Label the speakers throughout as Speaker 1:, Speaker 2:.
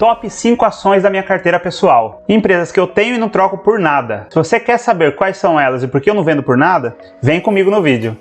Speaker 1: top 5 ações da minha carteira pessoal. Empresas que eu tenho e não troco por nada. Se você quer saber quais são elas e por que eu não vendo por nada, vem comigo no vídeo.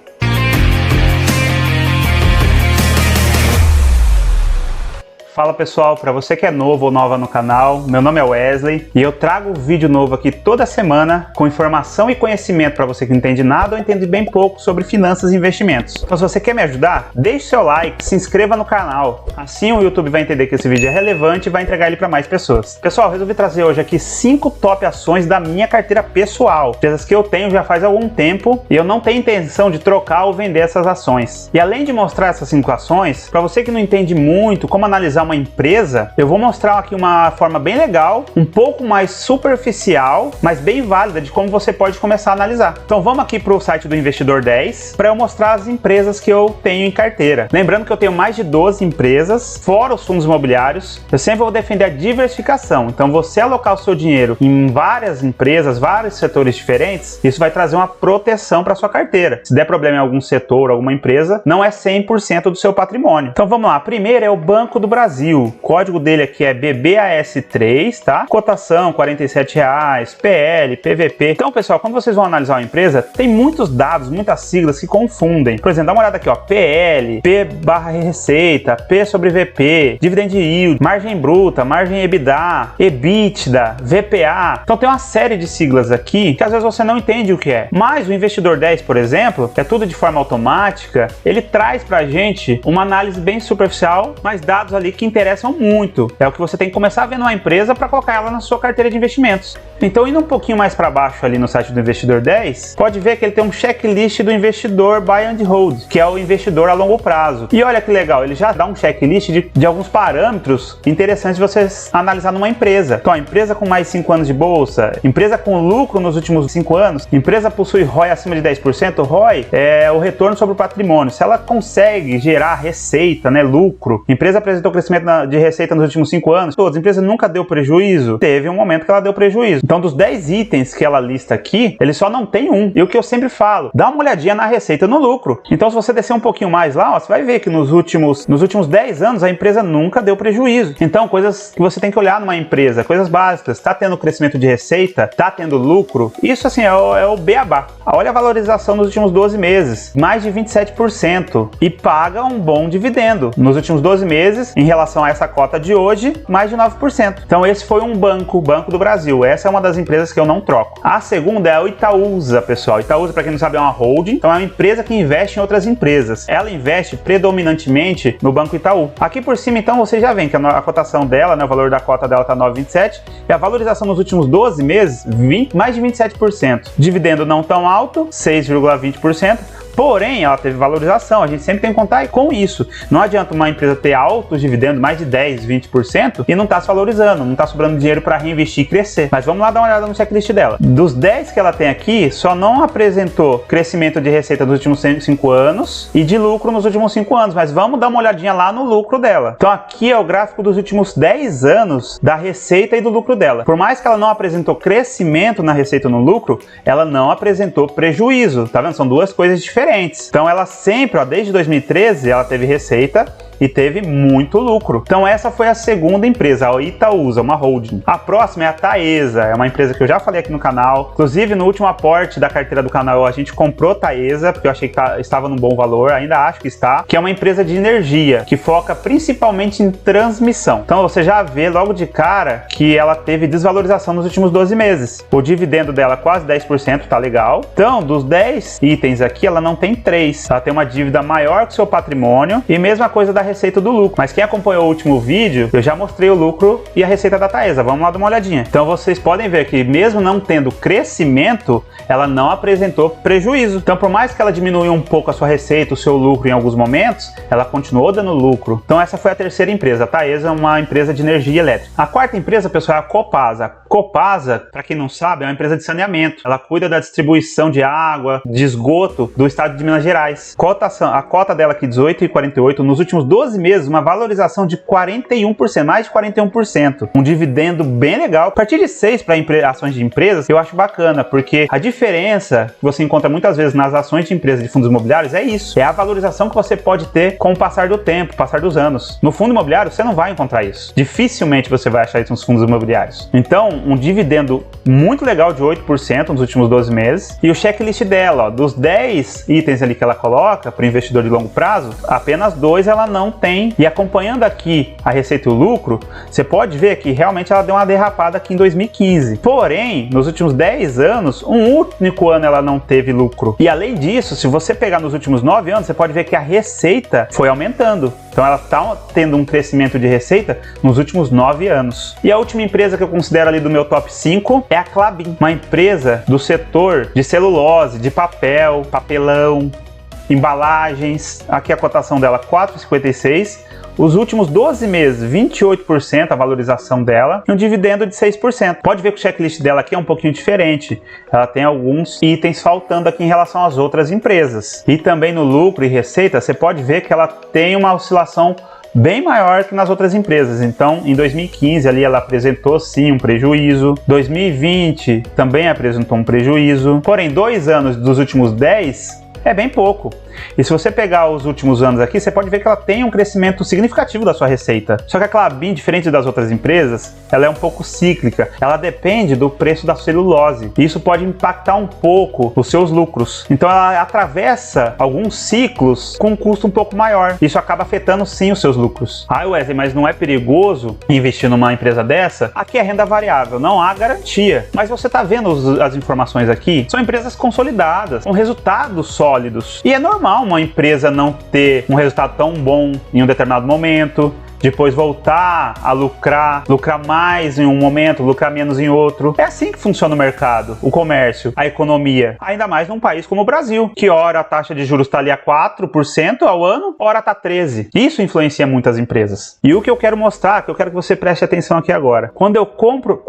Speaker 1: Fala pessoal, para você que é novo ou nova no canal, meu nome é Wesley e eu trago um vídeo novo aqui toda semana com informação e conhecimento para você que não entende nada ou entende bem pouco sobre finanças e investimentos. Então se você quer me ajudar, deixe seu like, se inscreva no canal, assim o YouTube vai entender que esse vídeo é relevante e vai entregar ele para mais pessoas. Pessoal, resolvi trazer hoje aqui 5 top ações da minha carteira pessoal, empresas que eu tenho já faz algum tempo e eu não tenho intenção de trocar ou vender essas ações. E além de mostrar essas 5 ações, para você que não entende muito como analisar uma empresa, eu vou mostrar aqui uma forma bem legal, um pouco mais superficial, mas bem válida de como você pode começar a analisar. Então vamos aqui para o site do Investidor 10 para eu mostrar as empresas que eu tenho em carteira. Lembrando que eu tenho mais de 12 empresas, fora os fundos imobiliários. Eu sempre vou defender a diversificação. Então você alocar o seu dinheiro em várias empresas, vários setores diferentes, isso vai trazer uma proteção para sua carteira. Se der problema em algum setor, alguma empresa, não é 100% do seu patrimônio. Então vamos lá. A primeira é o Banco do Brasil. O código dele aqui é BBAS3, tá? Cotação R$47, PL, PVP. Então, pessoal, quando vocês vão analisar uma empresa, tem muitos dados, muitas siglas que confundem. Por exemplo, dá uma olhada aqui, ó, PL, P barra receita, P sobre VP, dividend yield, margem bruta, margem EBITDA, EBITDA, VPA. Então tem uma série de siglas aqui que às vezes você não entende o que é. Mas o Investidor 10, por exemplo, que é tudo de forma automática, ele traz pra gente uma análise bem superficial, mas dados ali que interessam muito. É o que você tem que começar a ver numa empresa para colocar ela na sua carteira de investimentos. Então, indo um pouquinho mais para baixo ali no site do Investidor 10, pode ver que ele tem um checklist do investidor Buy and Hold, que é o investidor a longo prazo. E olha que legal, ele já dá um checklist de alguns parâmetros interessantes de você analisar numa empresa. Então, a empresa com mais de 5 anos de bolsa, empresa com lucro nos últimos 5 anos, empresa possui ROI acima de 10%, ROI é o retorno sobre o patrimônio. Se ela consegue gerar receita, né, lucro, empresa apresentou crescimento de receita nos últimos 5 anos, todas, a empresa nunca deu prejuízo, teve um momento que ela deu prejuízo. Então, dos 10 itens que ela lista aqui, ele só não tem um. E o que eu sempre falo, dá uma olhadinha na receita e no lucro. Então, se você descer um pouquinho mais lá, ó, você vai ver que nos últimos 10 anos, a empresa nunca deu prejuízo. Então, coisas que você tem que olhar numa empresa, coisas básicas, tá tendo crescimento de receita, tá tendo lucro, isso assim é o beabá. Olha a valorização nos últimos 12 meses, mais de 27%, e paga um bom dividendo. Nos últimos 12 meses, em relação a essa cota de hoje, mais de 9%. Então esse foi um banco, Banco do Brasil. Essa é uma das empresas que eu não troco. A segunda é o Itaúsa, pessoal. Itaúsa, para quem não sabe, é uma holding. Então é uma empresa que investe em outras empresas. Ela investe predominantemente no Banco Itaú. Aqui por cima, então, você já vê que a cotação dela, né, o valor da cota dela está 9,27 e a valorização nos últimos 12 meses, mais de 27%. Dividendo não tão alto, 6,20%. Porém, ela teve valorização, a gente sempre tem que contar com isso. Não adianta uma empresa ter altos dividendos, mais de 10, 20%, e não está se valorizando, não está sobrando dinheiro para reinvestir e crescer. Mas vamos lá dar uma olhada no checklist dela. Dos 10 que ela tem aqui, só não apresentou crescimento de receita nos últimos 5 anos e de lucro nos últimos 5 anos, mas vamos dar uma olhadinha lá no lucro dela. Então aqui é o gráfico dos últimos 10 anos da receita e do lucro dela. Por mais que ela não apresentou crescimento na receita e no lucro, ela não apresentou prejuízo. Tá vendo? São duas coisas diferentes. Então ela sempre, ó, desde 2013, ela teve receita e teve muito lucro. Então essa foi a segunda empresa, a Itaúsa, uma holding. A próxima é a Taesa, é uma empresa que eu já falei aqui no canal. Inclusive no último aporte da carteira do canal a gente comprou Taesa, porque eu achei que estava num bom valor, ainda acho que está, que é uma empresa de energia, que foca principalmente em transmissão. Então você já vê logo de cara que ela teve desvalorização nos últimos 12 meses. O dividendo dela quase 10%, tá legal. Então dos 10 itens aqui, ela não tem 3. Ela tem uma dívida maior que o seu patrimônio e mesma coisa da receita do lucro. Mas quem acompanhou o último vídeo, eu já mostrei o lucro e a receita da Taesa. Vamos lá dar uma olhadinha. Então vocês podem ver que mesmo não tendo crescimento, ela não apresentou prejuízo. Então por mais que ela diminua um pouco a sua receita, o seu lucro em alguns momentos, ela continuou dando lucro. Então essa foi a terceira empresa. A Taesa é uma empresa de energia elétrica. A quarta empresa, pessoal, é a Copasa. A Copasa, para quem não sabe, é uma empresa de saneamento. Ela cuida da distribuição de água, de esgoto do estado de Minas Gerais. A cota dela aqui 18,48 nos últimos 12 12 meses, uma valorização de 41%, mais de 41%. Um dividendo bem legal. A partir de 6 para ações de empresas, eu acho bacana, porque a diferença que você encontra muitas vezes nas ações de empresas de fundos imobiliários é isso. É a valorização que você pode ter com o passar do tempo, passar dos anos. No fundo imobiliário, você não vai encontrar isso. Dificilmente você vai achar isso nos fundos imobiliários. Então, um dividendo muito legal de 8% nos últimos 12 meses. E o checklist dela, ó, dos 10 itens ali que ela coloca para o investidor de longo prazo, apenas 2 ela não tem. E acompanhando aqui a receita e o lucro, você pode ver que realmente ela deu uma derrapada aqui em 2015. Porém, nos últimos 10 anos, um único ano ela não teve lucro. E além disso, se você pegar nos últimos 9 anos, você pode ver que a receita foi aumentando. Então ela está tendo um crescimento de receita nos últimos 9 anos. E a última empresa que eu considero ali do meu top 5 é a Klabin, uma empresa do setor de celulose, de papel, papelão, embalagens. Aqui a cotação dela 4,56. Os últimos 12 meses, 28% a valorização dela e um dividendo de 6%. Pode ver que o checklist dela aqui é um pouquinho diferente. Ela tem alguns itens faltando aqui em relação às outras empresas. E também no lucro e receita, você pode ver que ela tem uma oscilação bem maior que nas outras empresas. Então, em 2015 ali ela apresentou sim um prejuízo. 2020 também apresentou um prejuízo. Porém, 2 anos dos últimos 10 é bem pouco. E se você pegar os últimos anos aqui, você pode ver que ela tem um crescimento significativo da sua receita. Só que a Klabin, diferente das outras empresas, ela é um pouco cíclica. Ela depende do preço da celulose. E isso pode impactar um pouco os seus lucros. Então ela atravessa alguns ciclos com um custo um pouco maior. Isso acaba afetando sim os seus lucros. Ah, Wesley, mas não é perigoso investir numa empresa dessa? Aqui é renda variável, não há garantia. Mas você está vendo as informações aqui? São empresas consolidadas, com resultados sólidos. E é normal uma empresa não ter um resultado tão bom em um determinado momento, depois voltar a lucrar mais em um momento, lucrar menos em outro. É assim que funciona o mercado, o comércio, a economia. Ainda mais num país como o Brasil, que ora a taxa de juros está ali a 4% ao ano, ora está 13%. Isso influencia muitas empresas. E o que eu quero mostrar, que eu quero que você preste atenção aqui agora. Quando eu compro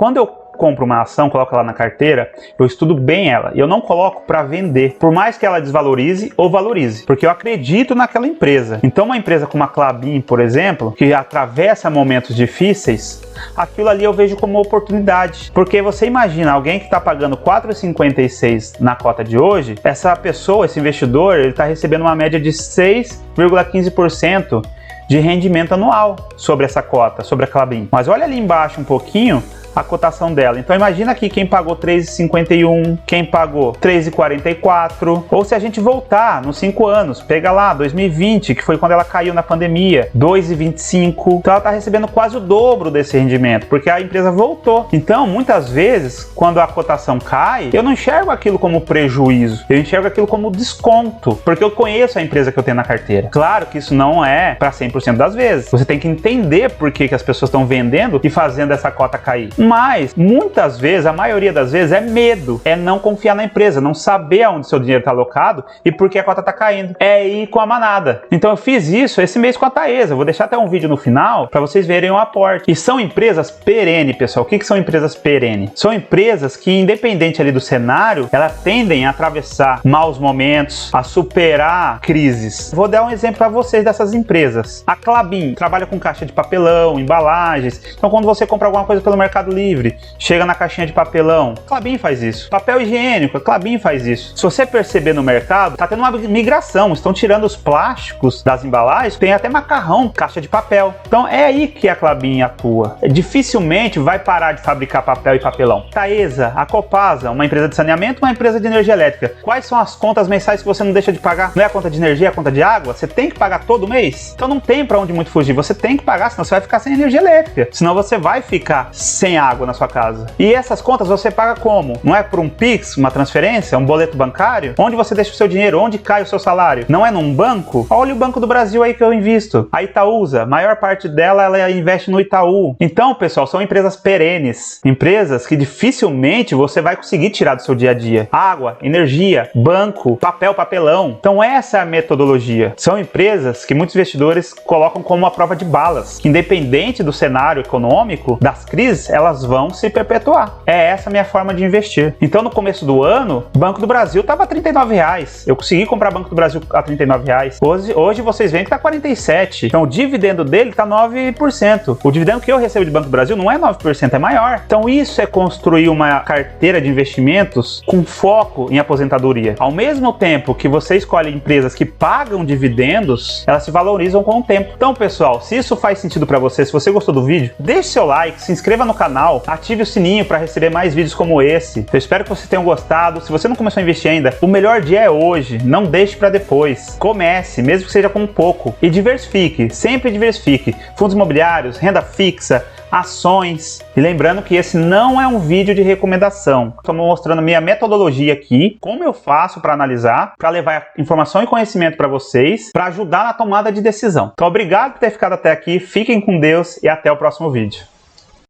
Speaker 1: uma ação, coloco ela na carteira, eu estudo bem ela. E eu não coloco para vender, por mais que ela desvalorize ou valorize, porque eu acredito naquela empresa. Então uma empresa como a Klabin, por exemplo, que atravessa momentos difíceis, aquilo ali eu vejo como oportunidade. Porque você imagina alguém que está pagando 4,56 na cota de hoje, essa pessoa, esse investidor, ele está recebendo uma média de 6,15% de rendimento anual sobre essa cota, sobre a Klabin. Mas olha ali embaixo um pouquinho a cotação dela. Então imagina aqui quem pagou 3,51, quem pagou 3,44, ou se a gente voltar nos 5 anos, pega lá 2020, que foi quando ela caiu na pandemia, 2,25. Então ela está recebendo quase o dobro desse rendimento, porque a empresa voltou. Então muitas vezes, quando a cotação cai, eu não enxergo aquilo como prejuízo, eu enxergo aquilo como desconto, porque eu conheço a empresa que eu tenho na carteira. Claro que isso não é para 100% das vezes. Você tem que entender por que as pessoas estão vendendo e fazendo essa cota cair. Mas, muitas vezes, a maioria das vezes, é medo, é não confiar na empresa, não saber aonde seu dinheiro está alocado e por que a cota está caindo. É ir com a manada. Então eu fiz isso esse mês com a Taesa. Eu vou deixar até um vídeo no final para vocês verem o aporte. E são empresas perene, pessoal. O que são empresas perene? São empresas que, independente ali do cenário, elas tendem a atravessar maus momentos, a superar crises. Vou dar um exemplo para vocês dessas empresas. A Klabin trabalha com caixa de papelão, embalagens. Então quando você compra alguma coisa pelo Mercado Livre, chega na caixinha de papelão, Klabin faz isso. Papel higiênico, a Klabin faz isso. Se você perceber no mercado, tá tendo uma migração, estão tirando os plásticos das embalagens, tem até macarrão, caixa de papel. Então é aí que a Klabin atua. Dificilmente vai parar de fabricar papel e papelão. Taesa, a Copasa, uma empresa de saneamento, uma empresa de energia elétrica. Quais são as contas mensais que você não deixa de pagar? Não é a conta de energia, é a conta de água? Você tem que pagar todo mês? Então não tem pra onde muito fugir, você tem que pagar, senão você vai ficar sem energia elétrica. Senão você vai ficar sem água na sua casa. E essas contas você paga como? Não é por um Pix, uma transferência, um boleto bancário? Onde você deixa o seu dinheiro? Onde cai o seu salário? Não é num banco? Olha o Banco do Brasil aí que eu invisto. A Itaúsa, a maior parte dela ela investe no Itaú. Então, pessoal, são empresas perenes. Empresas que dificilmente você vai conseguir tirar do seu dia a dia. Água, energia, banco, papel, papelão. Então essa é a metodologia. São empresas que muitos investidores colocam como uma prova de balas. Que independente do cenário econômico, das crises, elas elas vão se perpetuar. É essa a minha forma de investir. Então, no começo do ano, Banco do Brasil estava R$ 39,00. Eu consegui comprar Banco do Brasil a R$ 39,00. Hoje vocês veem que está 47. Então, o dividendo dele está 9%. O dividendo que eu recebo de Banco do Brasil não é 9%, é maior. Então, isso é construir uma carteira de investimentos com foco em aposentadoria. Ao mesmo tempo que você escolhe empresas que pagam dividendos, elas se valorizam com o tempo. Então, pessoal, se isso faz sentido para você, se você gostou do vídeo, deixe seu like, se inscreva no canal, ative o sininho para receber mais vídeos como esse. Eu espero que vocês tenham gostado. Se você não começou a investir ainda, o melhor dia é hoje. Não deixe para depois. Comece, mesmo que seja com pouco, e diversifique. Sempre diversifique. Fundos imobiliários, renda fixa, ações. E lembrando que esse não é um vídeo de recomendação. Estou mostrando minha metodologia aqui, como eu faço para analisar, para levar informação e conhecimento para vocês, para ajudar na tomada de decisão. Então, obrigado por ter ficado até aqui. Fiquem com Deus e até o próximo vídeo.